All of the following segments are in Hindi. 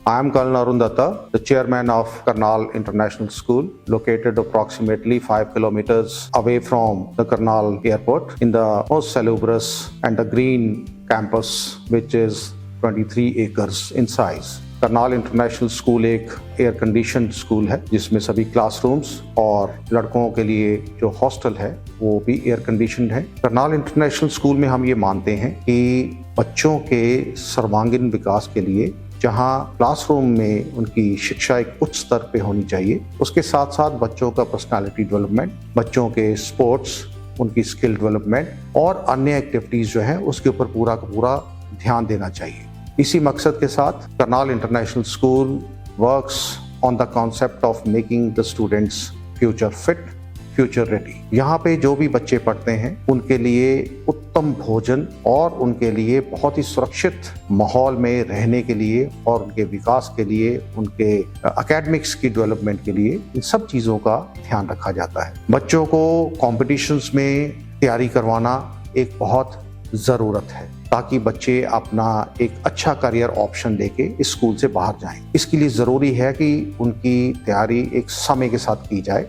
I am Colonel Arun Datta, the chairman of Karnal International School, located approximately 5 kilometers away from the Karnal airport in the most salubrious and the green campus, which is 23 acres in size. Karnal international school एक एयर कंडीशन स्कूल है जिसमें सभी क्लासरूम्स और लड़कों के लिए जो हॉस्टल है वो भी एयर कंडीशनड है। करनाल इंटरनेशनल स्कूल में हम ये मानते हैं कि बच्चों के सर्वांगीण विकास के लिए जहां क्लासरूम में उनकी शिक्षा एक उच्च स्तर पे होनी चाहिए, उसके साथ साथ बच्चों का पर्सनालिटी डेवलपमेंट, बच्चों के स्पोर्ट्स, उनकी स्किल डेवलपमेंट और अन्य एक्टिविटीज जो है उसके ऊपर पूरा का पूरा ध्यान देना चाहिए। इसी मकसद के साथ Karnal international school works on the concept of making the students future fit, future ready. यहाँ पे जो भी बच्चे पढ़ते हैं उनके लिए उत्तम भोजन और उनके लिए बहुत ही सुरक्षित माहौल में रहने के लिए और उनके विकास के लिए, उनके एकेडमिक्स की डेवलपमेंट के लिए इन सब चीज़ों का ध्यान रखा जाता है। बच्चों को कॉम्पिटिशन्स में तैयारी करवाना एक बहुत ज़रूरत है ताकि बच्चे अपना एक अच्छा करियर ऑप्शन लेके इस स्कूल से बाहर जाएं। इसके लिए ज़रूरी है कि उनकी तैयारी एक समय के साथ की जाए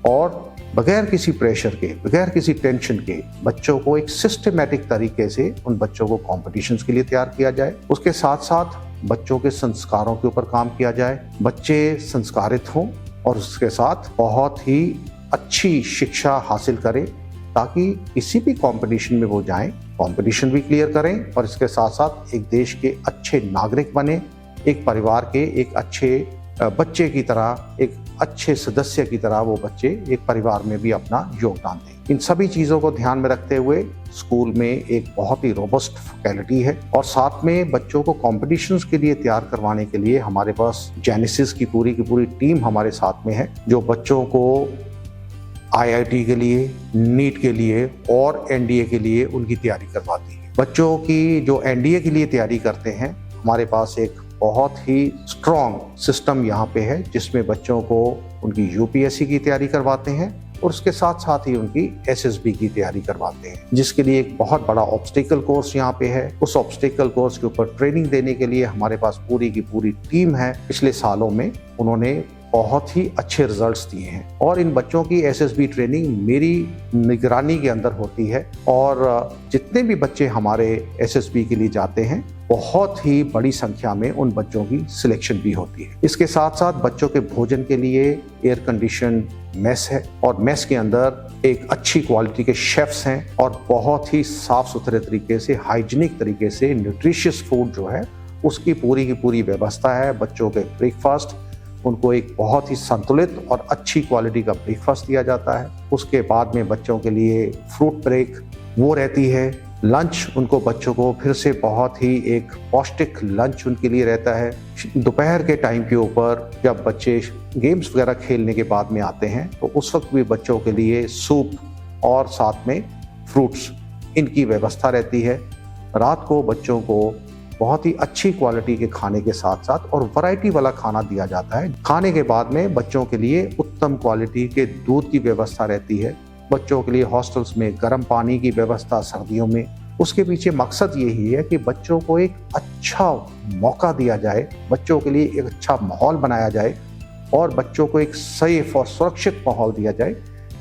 और बगैर किसी प्रेशर के, बगैर किसी टेंशन के बच्चों को एक सिस्टमेटिक तरीके से उन बच्चों को कॉम्पिटिशन्स के लिए तैयार किया जाए। उसके साथ साथ बच्चों के संस्कारों के ऊपर काम किया जाए, बच्चे संस्कारित हों और उसके साथ बहुत ही अच्छी शिक्षा हासिल करें ताकि किसी भी कंपटीशन में वो जाएं, कंपटीशन भी क्लियर करें और इसके साथ साथ एक देश के अच्छे नागरिक बने, एक परिवार के एक अच्छे बच्चे की तरह, एक अच्छे सदस्य की तरह वो बच्चे एक परिवार में भी अपना योगदान दें। इन सभी चीज़ों को ध्यान में रखते हुए स्कूल में एक बहुत ही रोबस्ट फैकल्टी है और साथ में बच्चों को कॉम्पिटिशन्स के लिए तैयार करवाने के लिए हमारे पास जेनेसिस की पूरी टीम हमारे साथ में है, जो बच्चों को IIT के लिए, नीट के लिए और NDA के लिए उनकी तैयारी करवाती है। बच्चों की जो NDA के लिए तैयारी करते हैं, हमारे पास एक बहुत ही स्ट्रॉन्ग सिस्टम यहाँ पे है जिसमें बच्चों को उनकी UPSC की तैयारी करवाते हैं और उसके साथ साथ ही उनकी SSB की तैयारी करवाते हैं, जिसके लिए एक बहुत बड़ा ऑब्स्टिकल कोर्स यहाँ पे है। उस ऑब्स्टिकल कोर्स के ऊपर ट्रेनिंग देने के लिए हमारे पास पूरी की पूरी टीम है। पिछले सालों में उन्होंने बहुत ही अच्छे रिजल्ट्स दिए हैं और इन बच्चों की SSB ट्रेनिंग मेरी निगरानी के अंदर होती है और जितने भी बच्चे हमारे SSB के लिए जाते हैं बहुत ही बड़ी संख्या में उन बच्चों की सिलेक्शन भी होती है। इसके साथ साथ बच्चों के भोजन के लिए एयर कंडीशन मेस है और मेस के अंदर एक अच्छी क्वालिटी के शेफ्स हैं और बहुत ही साफ सुथरे तरीके से, हाइजीनिक तरीके से न्यूट्रिशियस फूड जो है उसकी पूरी की पूरी व्यवस्था है। बच्चों के ब्रेकफास्ट, उनको एक बहुत ही संतुलित और अच्छी क्वालिटी का ब्रेकफास्ट दिया जाता है। उसके बाद में बच्चों के लिए फ्रूट ब्रेक वो रहती है। लंच उनको, बच्चों को फिर से बहुत ही एक पौष्टिक लंच उनके लिए रहता है। दोपहर के टाइम के ऊपर जब बच्चे गेम्स वगैरह खेलने के बाद में आते हैं तो उस वक्त भी बच्चों के लिए सूप और साथ में फ्रूट्स इनकी व्यवस्था रहती है। रात को बच्चों को बहुत ही अच्छी क्वालिटी के खाने के साथ साथ और वैरायटी वाला खाना दिया जाता है। खाने के बाद में बच्चों के लिए उत्तम क्वालिटी के दूध की व्यवस्था रहती है। बच्चों के लिए हॉस्टल्स में गर्म पानी की व्यवस्था सर्दियों में। उसके पीछे मकसद यही है कि बच्चों को एक अच्छा मौका दिया जाए, बच्चों के लिए एक अच्छा माहौल बनाया जाए और बच्चों को एक सेफ और सुरक्षित माहौल दिया जाए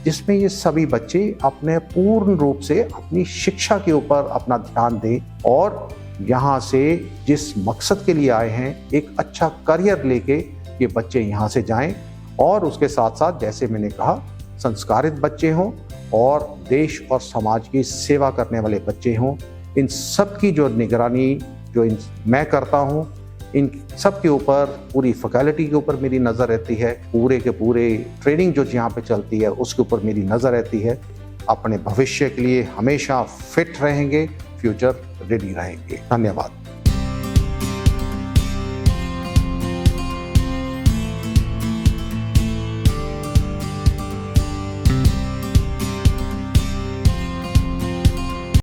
जिसमें ये सभी बच्चे अपने पूर्ण रूप से अपनी शिक्षा के ऊपर अपना ध्यान दें और यहाँ से जिस मकसद के लिए आए हैं एक अच्छा करियर लेके ये बच्चे यहाँ से जाएं और उसके साथ साथ जैसे मैंने कहा संस्कारित बच्चे हों और देश और समाज की सेवा करने वाले बच्चे हों। इन सब की जो निगरानी जो मैं करता हूँ, इन सब के ऊपर पूरी फैकल्टी के ऊपर मेरी नज़र रहती है। पूरे के पूरे ट्रेनिंग जो यहाँ पे चलती है उसके ऊपर मेरी नज़र रहती है। अपने भविष्य के लिए हमेशा फिट रहेंगे, फ्यूचर रेडी रहेंगे। धन्यवाद।